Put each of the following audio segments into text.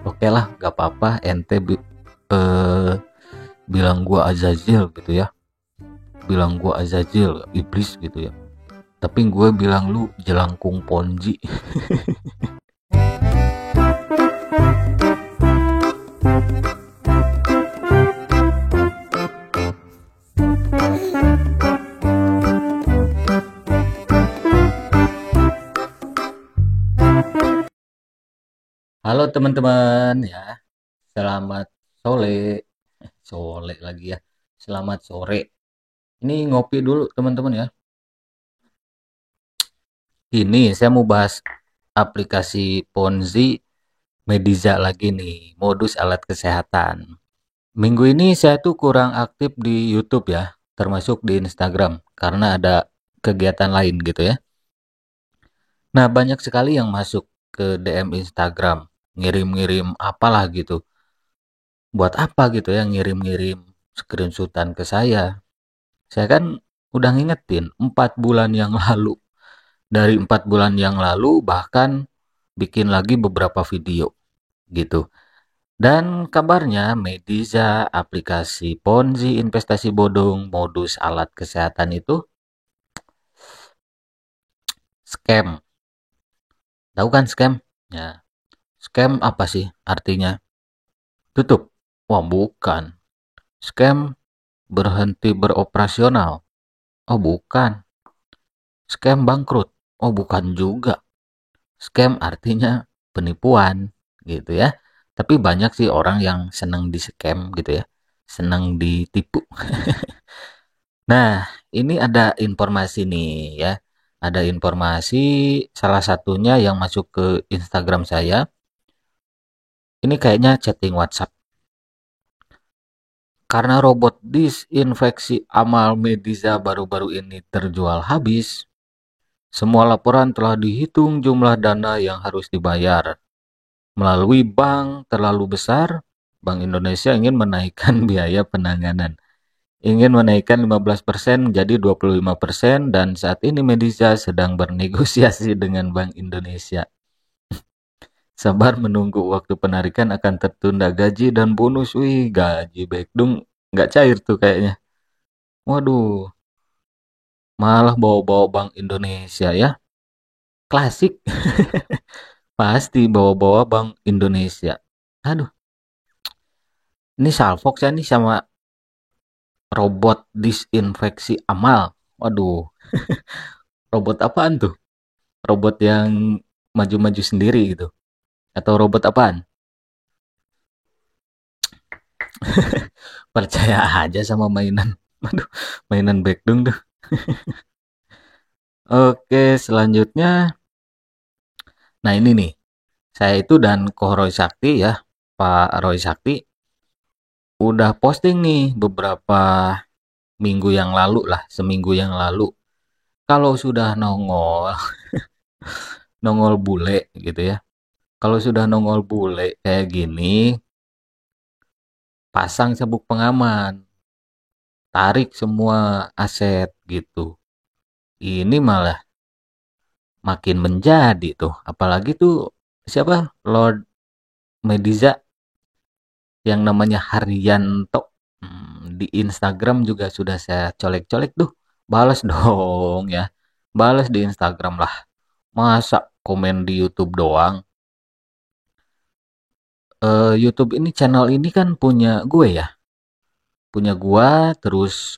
Oke lah, gak apa-apa ente eh, bilang gua Azazil gitu ya, bilang gua Azazil iblis gitu ya, tapi gue bilang lu jelangkung Ponzi. Halo teman-teman ya, selamat sore. Sore lagi ya, selamat sore. Ini ngopi dulu teman-teman ya. Ini saya mau bahas aplikasi Ponzi Mediza lagi nih, modus alat kesehatan. Minggu ini saya tuh kurang aktif di YouTube ya, termasuk di Instagram karena ada kegiatan lain gitu ya. Nah, banyak sekali yang masuk ke DM Instagram, ngirim-ngirim apalah gitu. Buat apa gitu ya ngirim-ngirim screenshotan ke saya. Saya kan udah ngingetin 4 bulan yang lalu. Dari 4 bulan yang lalu bahkan bikin lagi beberapa video gitu. Dan kabarnya Mediza, aplikasi Ponzi, investasi bodong, modus alat kesehatan itu scam. Tahu kan scam? Ya, scam apa sih artinya? Tutup. Wah, bukan. Scam berhenti beroperasional. Oh, bukan. Scam bangkrut. Oh, bukan juga. Scam artinya penipuan gitu ya. Tapi banyak sih orang yang senang di scam gitu ya. Senang ditipu. Nah, ini ada informasi nih ya. Ada informasi salah satunya yang masuk ke Instagram saya. Ini kayaknya chatting WhatsApp. Karena robot disinfeksi amal Mediza baru-baru ini terjual habis, semua laporan telah dihitung jumlah dana yang harus dibayar. Melalui bank terlalu besar, Bank Indonesia ingin menaikkan biaya penanganan. Ingin menaikkan 15% menjadi 25% dan saat ini Mediza sedang bernegosiasi dengan Bank Indonesia. Sabar menunggu waktu penarikan akan tertunda gaji dan bonus. Wih, gaji baik dong. Nggak cair tuh kayaknya. Waduh, malah bawa-bawa Bank Indonesia ya. Klasik. Pasti bawa-bawa Bank Indonesia. Aduh, ini salfok saya nih sama robot disinfeksi amal. Waduh, robot apaan tuh? Robot yang maju-maju sendiri gitu. Atau robot apaan? Percaya aja sama mainan. Waduh, mainan backdong tuh. Oke, selanjutnya. Nah ini nih, saya itu dan Ko Roy Sakti ya, Pak Roy Sakti, udah posting nih beberapa minggu yang lalu lah, seminggu yang lalu. Kalau sudah nongol, nongol bule gitu ya. Kalau sudah nongol bule kayak gini, pasang sabuk pengaman, tarik semua aset gitu. Ini malah makin menjadi tuh. Apalagi tuh siapa? Lord Mediza yang namanya Haryanto. Di Instagram juga sudah saya colek-colek tuh. Balas dong ya. Balas di Instagram lah. Masa komen di YouTube doang? YouTube ini channel ini kan punya gue ya. Punya gua terus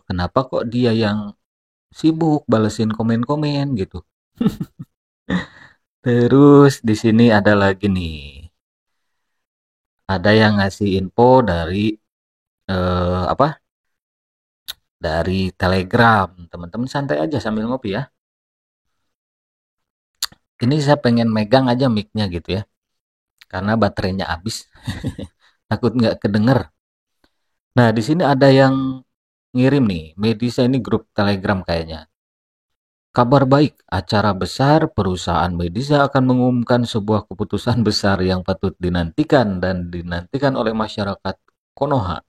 kenapa kok dia yang sibuk balesin komen-komen gitu. Terus di sini ada lagi nih. Ada yang ngasih info dari apa? Dari Telegram. Teman-teman santai aja sambil ngopi ya. Ini saya pengen megang aja mic-nya gitu ya. Karena baterainya habis. Takut nggak kedenger. Nah, di sini ada yang ngirim nih. Medisa ini grup Telegram kayaknya. Kabar baik, acara besar perusahaan Medisa akan mengumumkan sebuah keputusan besar yang patut dinantikan dan dinantikan oleh masyarakat Konoha.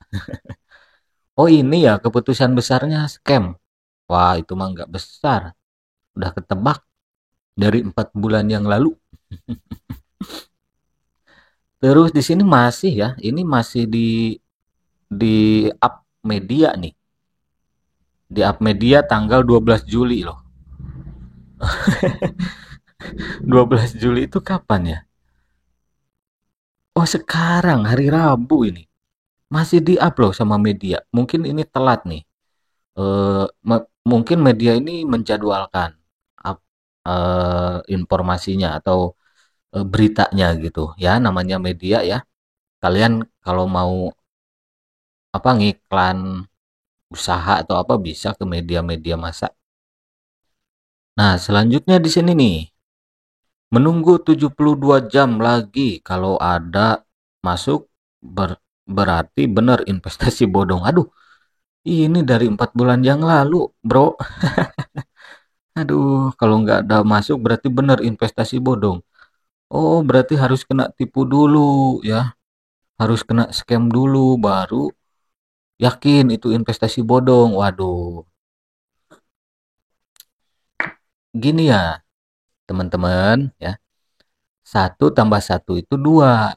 Oh ini ya keputusan besarnya scam. Wah itu mah nggak besar. Udah ketebak dari 4 bulan yang lalu. Terus di sini masih ya, ini masih di up media nih. Di up media tanggal 12 Juli loh. 12 Juli itu kapan ya? Oh, sekarang hari Rabu ini. Masih di up loh sama media. Mungkin ini telat nih. Mungkin media ini menjadwalkan up, informasinya atau beritanya gitu ya, namanya media ya. Kalian kalau mau apa ngiklan usaha atau apa bisa ke media-media massa. Nah, selanjutnya di sini nih, menunggu 72 jam lagi kalau ada masuk berarti benar investasi bodong. Aduh, ini dari 4 bulan yang lalu, bro. Aduh, kalau nggak ada masuk berarti benar investasi bodong. Oh, berarti harus kena tipu dulu ya. Harus kena scam dulu baru yakin itu investasi bodong. Waduh, gini ya teman-teman ya. Satu tambah satu itu dua.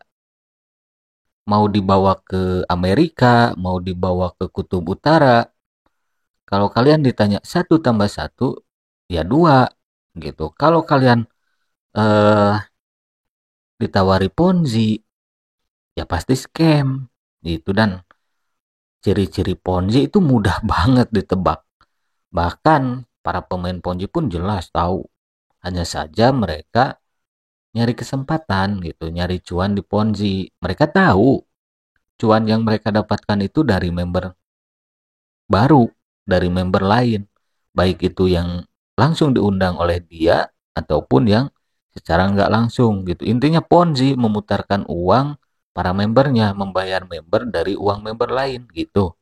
Mau dibawa ke Amerika, mau dibawa ke Kutub Utara. Kalau kalian ditanya satu tambah satu, ya dua gitu. Kalau kalian eh, ditawari Ponzi, ya pasti scam gitu. Dan ciri-ciri Ponzi itu mudah banget ditebak. Bahkan para pemain Ponzi pun jelas tahu. Hanya saja mereka nyari kesempatan gitu, nyari cuan di Ponzi. Mereka tahu cuan yang mereka dapatkan itu dari member baru, dari member lain. Baik itu yang langsung diundang oleh dia ataupun yang secara nggak langsung gitu. Intinya Ponzi memutarkan uang para membernya, membayar member dari uang member lain gitu.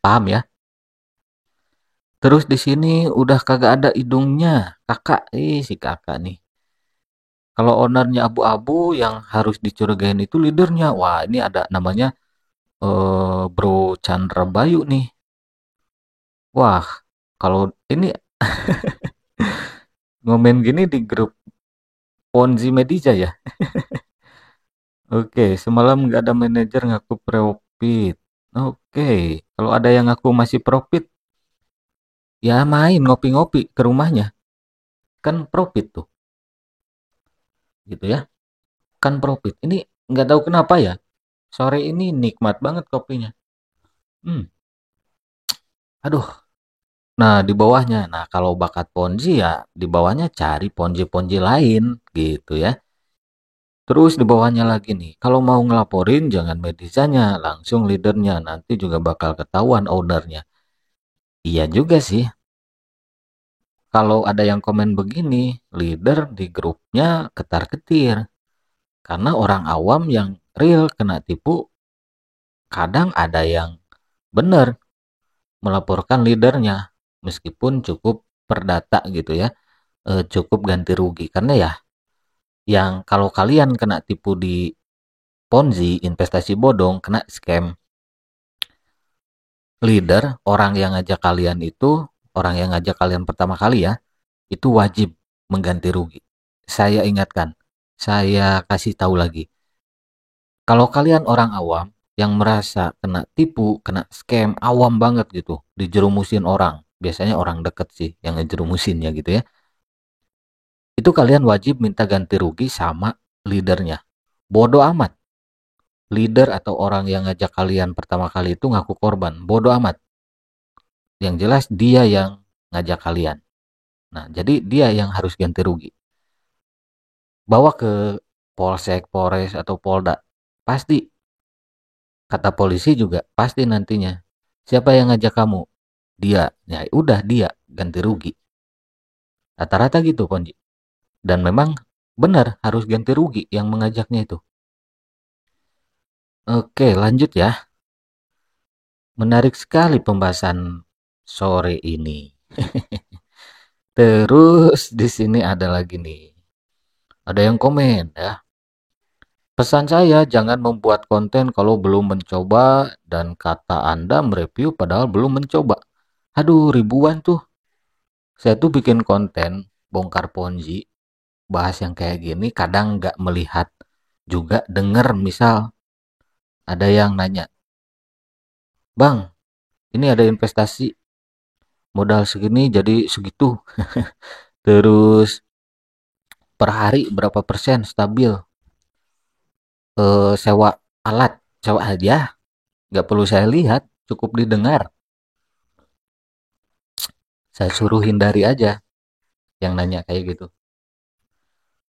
Paham ya? Terus di sini udah kagak ada hidungnya. Kakak, si kakak nih. Kalau ownernya abu-abu yang harus dicurigain itu leadernya. Wah, ini ada namanya Bro Chandra Bayu nih. Wah, kalau ini ngomen gini di grup Ponzi Medija ya. Oke, semalam nggak ada manajer ngaku profit. Oke, kalau ada yang ngaku masih profit, ya main ngopi-ngopi ke rumahnya. Kan profit tuh, gitu ya. Kan profit. Ini nggak tahu kenapa ya. Sore ini nikmat banget kopinya. Hmm, aduh. Nah, di bawahnya. Nah, kalau bakat Ponzi ya di bawahnya cari Ponzi-Ponzi lain gitu ya. Terus di bawahnya lagi nih, kalau mau ngelaporin jangan medisanya, langsung leadernya. Nanti juga bakal ketahuan ownernya. Iya juga sih. Kalau ada yang komen begini, leader di grupnya ketar-ketir. Karena orang awam yang real kena tipu, kadang ada yang benar melaporkan leadernya. Meskipun cukup perdata gitu ya. Cukup ganti rugi. Karena ya, yang kalau kalian kena tipu di Ponzi, investasi bodong, kena scam, leader, orang yang ngajak kalian itu, orang yang ngajak kalian pertama kali ya, itu wajib mengganti rugi. Saya ingatkan, saya kasih tahu lagi. Kalau kalian orang awam yang merasa kena tipu, kena scam, awam banget gitu, dijerumusin orang, biasanya orang deket sih yang ngejerumusinnya gitu ya. Itu kalian wajib minta ganti rugi sama leadernya. Bodoh amat. Leader atau orang yang ngajak kalian pertama kali itu ngaku korban. Bodoh amat. Yang jelas dia yang ngajak kalian. Nah, jadi dia yang harus ganti rugi. Bawa ke Polsek, Polres, atau Polda. Pasti, kata polisi juga, pasti nantinya. Siapa yang ngajak kamu? Dia. Ya udah dia, ganti rugi. Rata-rata gitu, Ponji. Dan memang benar harus ganti rugi yang mengajaknya itu. Oke, lanjut ya. Menarik sekali pembahasan sore ini. Terus di sini ada lagi nih. Ada yang komen ya. Pesan saya jangan membuat konten kalau belum mencoba dan kata Anda mereview padahal belum mencoba. Aduh, ribuan tuh. Saya tuh bikin konten bongkar Ponzi, bahas yang kayak gini kadang nggak melihat juga denger misal ada yang nanya, "Bang, ini ada investasi modal segini jadi segitu." Terus per hari berapa persen stabil, sewa alat, sewa aja, nggak perlu saya lihat, cukup didengar. Saya suruh hindari aja yang nanya kayak gitu.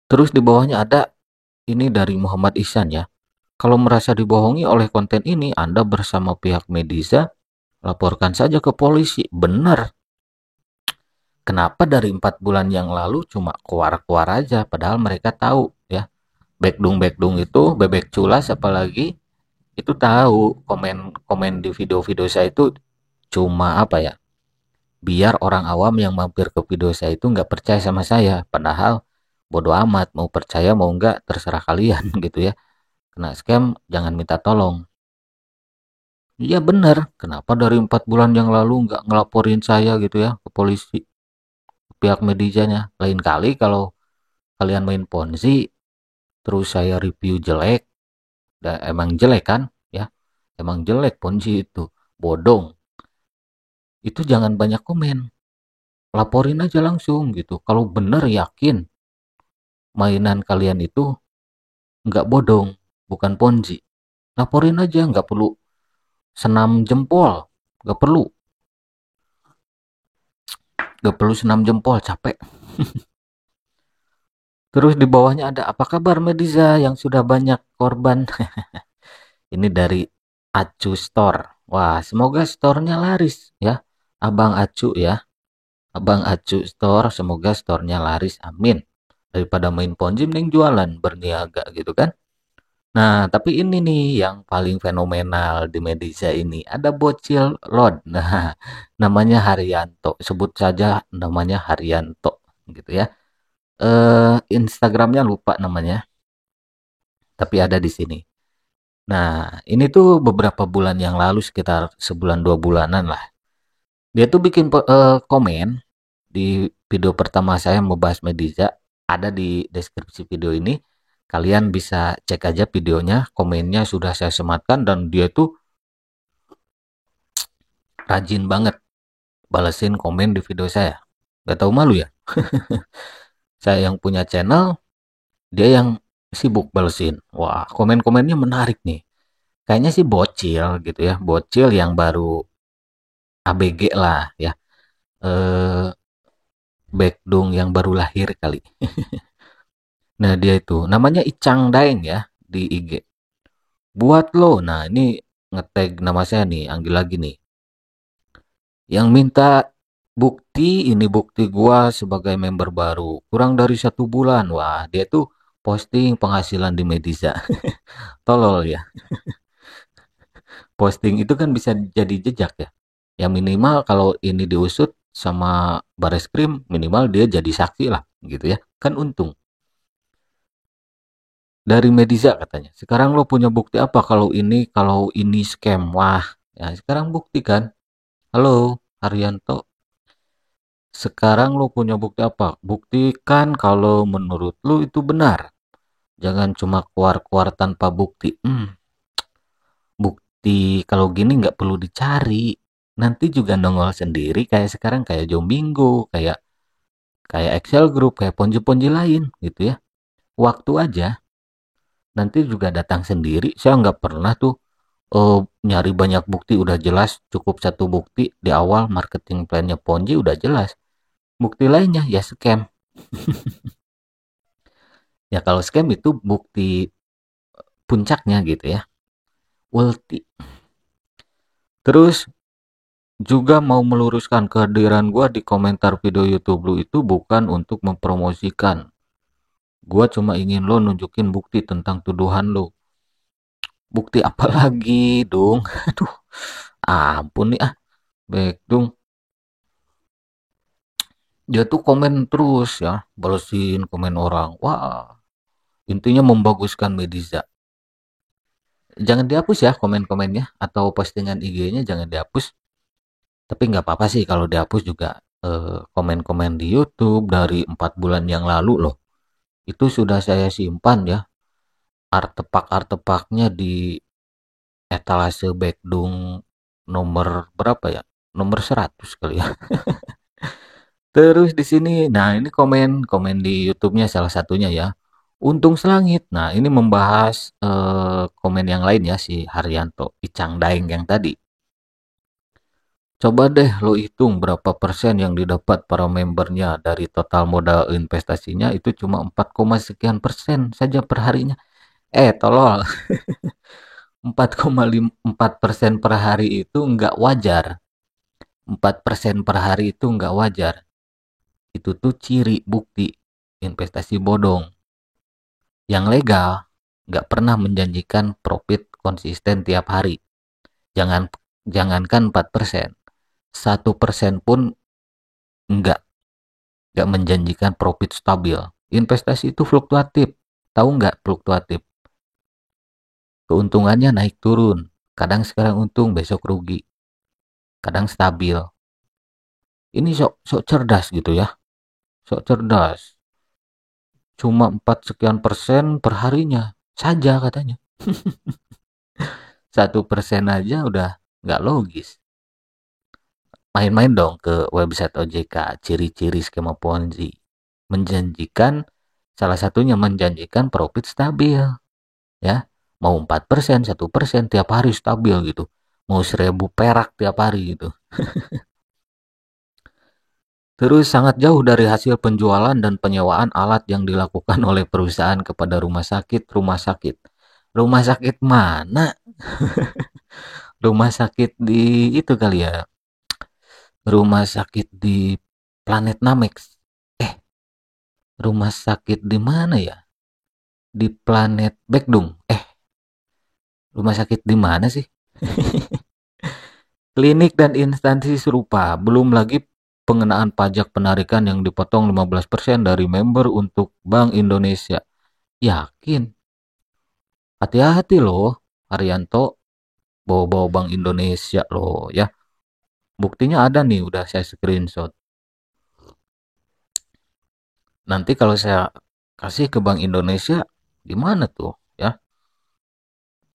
Terus di bawahnya ada, ini dari Muhammad Ihsan ya. Kalau merasa dibohongi oleh konten ini, Anda bersama pihak Mediza, laporkan saja ke polisi. Benar. Kenapa dari 4 bulan yang lalu cuma keluar-keluar aja, padahal mereka tahu ya. Bekdung-bekdung itu, bebek culas apalagi, itu tahu komen-komen di video-video saya itu cuma apa ya, biar orang awam yang mampir ke video saya itu nggak percaya sama saya, padahal bodoh amat, mau percaya mau nggak terserah kalian gitu ya. Kena scam jangan minta tolong. Iya bener, kenapa dari 4 bulan yang lalu nggak ngelaporin saya gitu ya ke polisi, ke pihak medijanya. Lain kali kalau kalian main ponzi terus saya review jelek, dan emang jelek kan ya, emang jelek ponzi itu, bodong, itu jangan banyak komen, laporin aja langsung gitu. Kalau bener yakin mainan kalian itu nggak bodong, bukan ponzi, laporin aja, nggak perlu senam jempol, nggak perlu, senam jempol, capek. Terus di bawahnya ada, apa kabar Mediza yang sudah banyak korban? Ini dari Acu Store. Wah, semoga store-nya laris ya, Abang Acu ya. Abang Acu Store, semoga store-nya laris, amin. Daripada main ponzi mending jualan, berniaga gitu kan. Nah, tapi ini nih yang paling fenomenal di Mediza ini. Ada bocil Lord. Nah, namanya Haryanto. Sebut saja namanya Haryanto gitu ya. Instagramnya lupa namanya, tapi ada di sini. Nah, ini tuh beberapa bulan yang lalu, sekitar sebulan 2 bulanan lah. Dia tuh bikin komen di video pertama saya membahas Mediza, ada di deskripsi video ini. Kalian bisa cek aja videonya, komennya sudah saya sematkan, dan dia tuh rajin banget balesin komen di video saya. Gak tahu malu ya. Saya yang punya channel, dia yang sibuk balesin. Wah, komen-komennya menarik nih. Kayaknya sih bocil gitu ya, bocil yang baru ABG lah ya. Eh, Bekdung yang baru lahir kali. Nah, dia itu namanya Icang Daeng ya di IG. Buat lo. Nah, ini ngetag nama saya nih, Anggil lagi nih. Yang minta bukti, ini bukti gua sebagai member baru. Kurang dari 1 bulan. Wah, dia tuh posting penghasilan di Mediza. Tolol ya. Posting itu kan bisa jadi jejak ya. Ya minimal kalau ini diusut sama Bareskrim, minimal dia jadi saksi lah gitu ya. Kan untung. Dari Mediza katanya. Sekarang lo punya bukti apa kalau ini scam? Wah, ya sekarang buktikan. Halo, Haryanto. Sekarang lo punya bukti apa? Buktikan kalau menurut lo itu benar. Jangan cuma keluar-keluar tanpa bukti. Bukti kalau gini nggak perlu dicari. Nanti juga nongol sendiri kayak sekarang, kayak Jombingo, kayak kayak Excel Group, kayak ponji-ponji lain gitu ya. Waktu aja, nanti juga datang sendiri. Saya nggak pernah tuh nyari banyak bukti, udah jelas cukup satu bukti di awal marketing plannya Ponzi udah jelas. Bukti lainnya ya scam. Ya kalau scam itu bukti puncaknya gitu ya. Ulti. Terus juga mau meluruskan, kehadiran gua di komentar video YouTube lu itu bukan untuk mempromosikan. Gua cuma ingin lo nunjukin bukti tentang tuduhan lo. Bukti apa lagi dong? Aduh, ampun nih ah. Baik dong. Dia tuh komen terus ya, balesin komen orang. Wah, intinya membaguskan Mediza. Jangan dihapus ya komen-komennya, atau postingan IG-nya jangan dihapus. Tapi nggak apa-apa sih kalau dihapus juga. Komen-komen di YouTube dari 4 bulan yang lalu loh. Itu sudah saya simpan ya. artefak-artefaknya di etalase Baekdung nomor berapa ya? Nomor 100 kali ya. Terus di sini, nah ini komen di YouTube-nya salah satunya ya. Untung Selangit. Nah, ini membahas komen yang lain ya si Haryanto Icang Daeng yang tadi. Coba deh lo hitung berapa persen yang didapat para membernya dari total modal investasinya itu cuma 4, sekian persen saja per harinya. Tolol, 4,4% per hari itu nggak wajar. 4% per hari itu nggak wajar. Itu tuh ciri bukti investasi bodong. Yang legal nggak pernah menjanjikan profit konsisten tiap hari. Jangankan 4%, 1% pun nggak nggak menjanjikan profit stabil. Investasi itu fluktuatif. Tahu nggak fluktuatif? Keuntungannya naik turun. Kadang sekarang untung, besok rugi. Kadang stabil. Ini sok cerdas gitu ya. Sok cerdas. Cuma 4 sekian persen per harinya saja katanya. 1% aja udah nggak logis. Main-main dong ke website OJK, ciri-ciri skema Ponzi. Menjanjikan, salah satunya menjanjikan profit stabil. Ya, mau 4%, 1% tiap hari stabil gitu. Mau 1.000 perak tiap hari gitu. Terus sangat jauh dari hasil penjualan dan penyewaan alat yang dilakukan oleh perusahaan kepada rumah sakit. Rumah sakit mana? Rumah sakit di itu kali ya. Rumah sakit di Planet Namex. Eh, rumah sakit di mana ya? Di Planet Baekdung. Rumah sakit di mana sih? Klinik dan instansi serupa. Belum lagi pengenaan pajak penarikan yang dipotong 15% dari member untuk Bank Indonesia. Yakin? Hati-hati loh, Haryanto. Bawa-bawa Bank Indonesia loh ya. Buktinya ada nih, udah saya screenshot. Nanti kalau saya kasih ke Bank Indonesia, gimana tuh ya?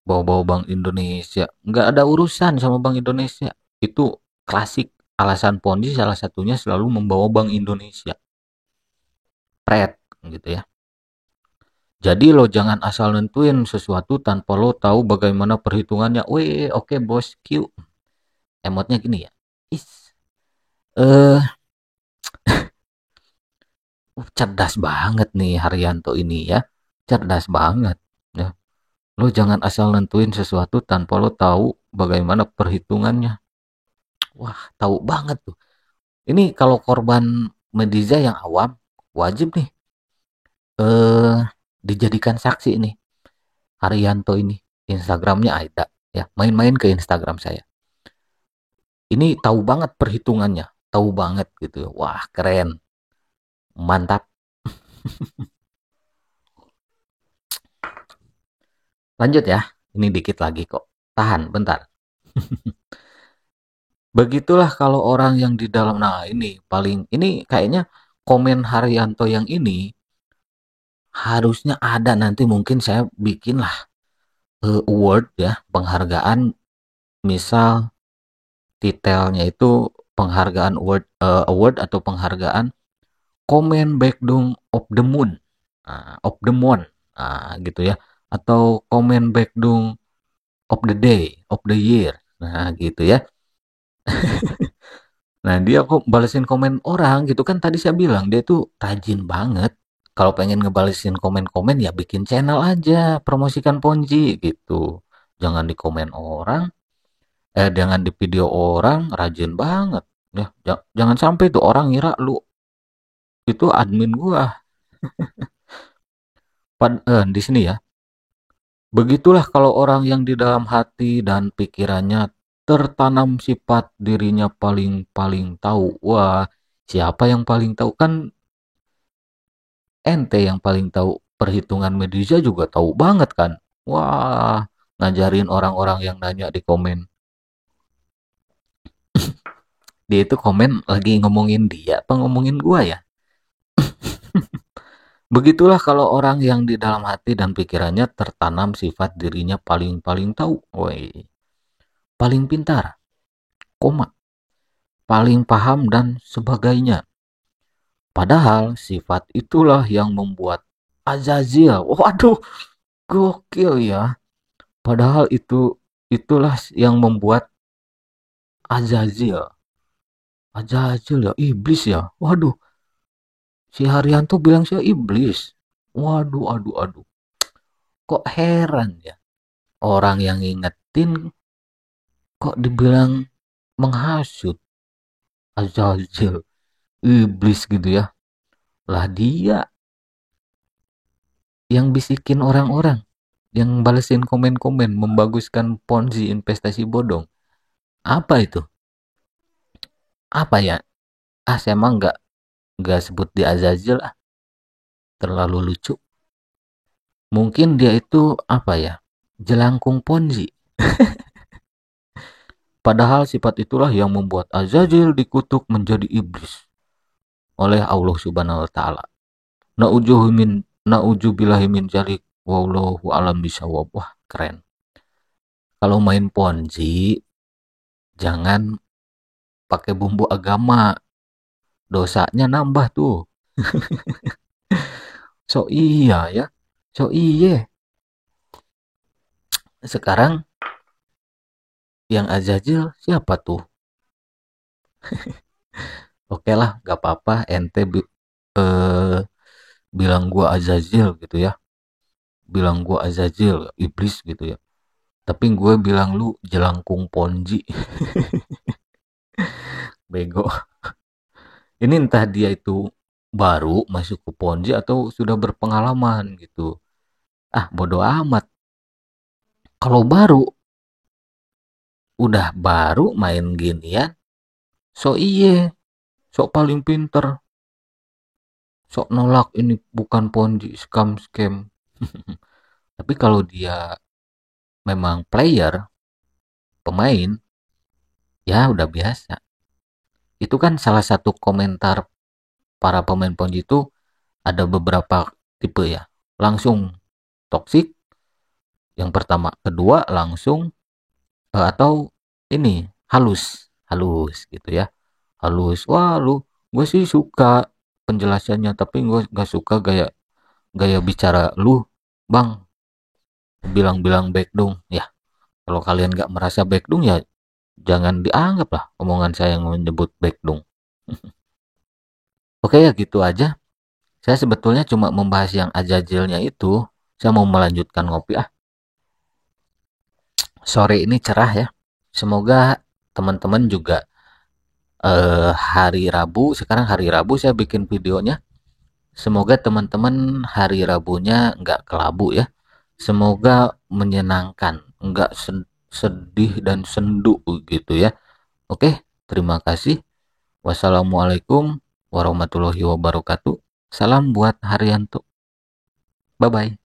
Bawa-bawa Bank Indonesia. Nggak ada urusan sama Bank Indonesia. Itu klasik alasan Ponzi salah satunya selalu membawa Bank Indonesia. Pret gitu ya. Jadi lo jangan asal nentuin sesuatu tanpa lo tahu bagaimana perhitungannya. Wih, oke bos, Q. Emotnya gini ya. Is, eh, cerdas banget nih Haryanto ini ya. Cerdas banget. Ya. Lo jangan asal nentuin sesuatu tanpa lo tahu bagaimana perhitungannya. Wah, tahu banget tuh. Ini kalau korban Mediza yang awam, wajib nih eh dijadikan saksi nih. Haryanto ini. Instagramnya ada. Ya, main-main ke Instagram saya. Ini tahu banget perhitungannya. Tahu banget gitu. Wah, keren. Mantap. Lanjut ya. Ini dikit lagi kok. Tahan, bentar. Begitulah kalau orang yang di dalam, nah ini kayaknya komen Haryanto yang ini harusnya ada, nanti mungkin saya bikin lah award ya, penghargaan, misal titelnya itu penghargaan award atau penghargaan komen Baekdung of the Moon, of the Month, gitu ya, atau komen Baekdung of the Day, of the Year, nah gitu ya. Nah, dia kok balesin komen orang gitu kan, tadi saya bilang dia tuh rajin banget. Kalau pengen ngebalesin komen-komen ya bikin channel aja, promosikan Ponji gitu. Jangan di komen orang, jangan di video orang, rajin banget. Ya, jangan sampai tuh orang ngira lu itu admin gua. Di sini ya. Begitulah kalau orang yang di dalam hati dan pikirannya tertanam sifat dirinya paling-paling tahu. Wah, siapa yang paling tahu? Kan ente yang paling tahu perhitungan Medusa juga tahu banget kan. Wah, ngajarin orang-orang yang nanya di komen. Dia itu komen lagi ngomongin dia apa ngomongin gua ya? Begitulah kalau orang yang di dalam hati dan pikirannya tertanam sifat dirinya paling tahu, woi, paling pintar, koma, paling paham dan sebagainya. Padahal sifat itulah yang membuat Azazil. Waduh, gokil ya. Padahal itulah yang membuat Azazil. Azazil ya, iblis ya. Waduh, si Haryanto bilang saya iblis. Waduh, aduh, aduh. Kok heran ya. Orang yang ngingetin kok dibilang menghasut. Azazil, iblis gitu ya. Lah dia yang bisikin orang-orang, yang balesin komen-komen, membaguskan ponzi investasi bodong. Apa itu? Apa ya? Saya emang nggak sebut di Azazil, terlalu lucu. Mungkin dia itu apa ya? Jelangkung ponzi. Padahal sifat itulah yang membuat Azazil dikutuk menjadi iblis oleh Allah Subhanahu wa taala. Na'udzubillahi min dzalik wallahu alam bisawab. Wah, keren. Kalau main ponzi jangan pakai bumbu agama. Dosanya nambah tuh. So iya ya. So iye. Sekarang yang Azazil siapa tuh? Oke lah, gak apa-apa ente bilang gua Azazil gitu ya. Bilang gua Azazil, iblis gitu ya. Tapi gue bilang lu jelangkung ponzi. Bego. Ini entah dia itu baru masuk ke ponzi atau sudah berpengalaman gitu. Bodo amat. Kalau udah baru main ginian, so iye, sok paling pinter, sok nolak ini bukan ponzi, scam. Tapi kalau dia memang player, pemain, ya udah biasa. Itu kan salah satu komentar para pemain ponzi itu ada beberapa tipe ya. Langsung toksik, yang pertama, kedua langsung atau ini halus gitu ya. Halus, wah lu, gue sih suka penjelasannya, tapi gue gak suka gaya bicara lu, bang, bilang-bilang baik dong. Ya, kalau kalian gak merasa baik dong ya jangan dianggap lah omongan saya yang menyebut baik dong. Oke ya gitu aja. Saya sebetulnya cuma membahas yang Azazilnya itu. Saya mau melanjutkan ngopi. Sore ini cerah ya. Semoga teman-teman juga hari Rabu, sekarang hari Rabu saya bikin videonya. Semoga teman-teman hari Rabunya nggak kelabu ya. Semoga menyenangkan, nggak sedih dan sendu gitu ya. Oke, terima kasih. Wassalamualaikum warahmatullahi wabarakatuh. Salam buat Haryanto. Bye-bye.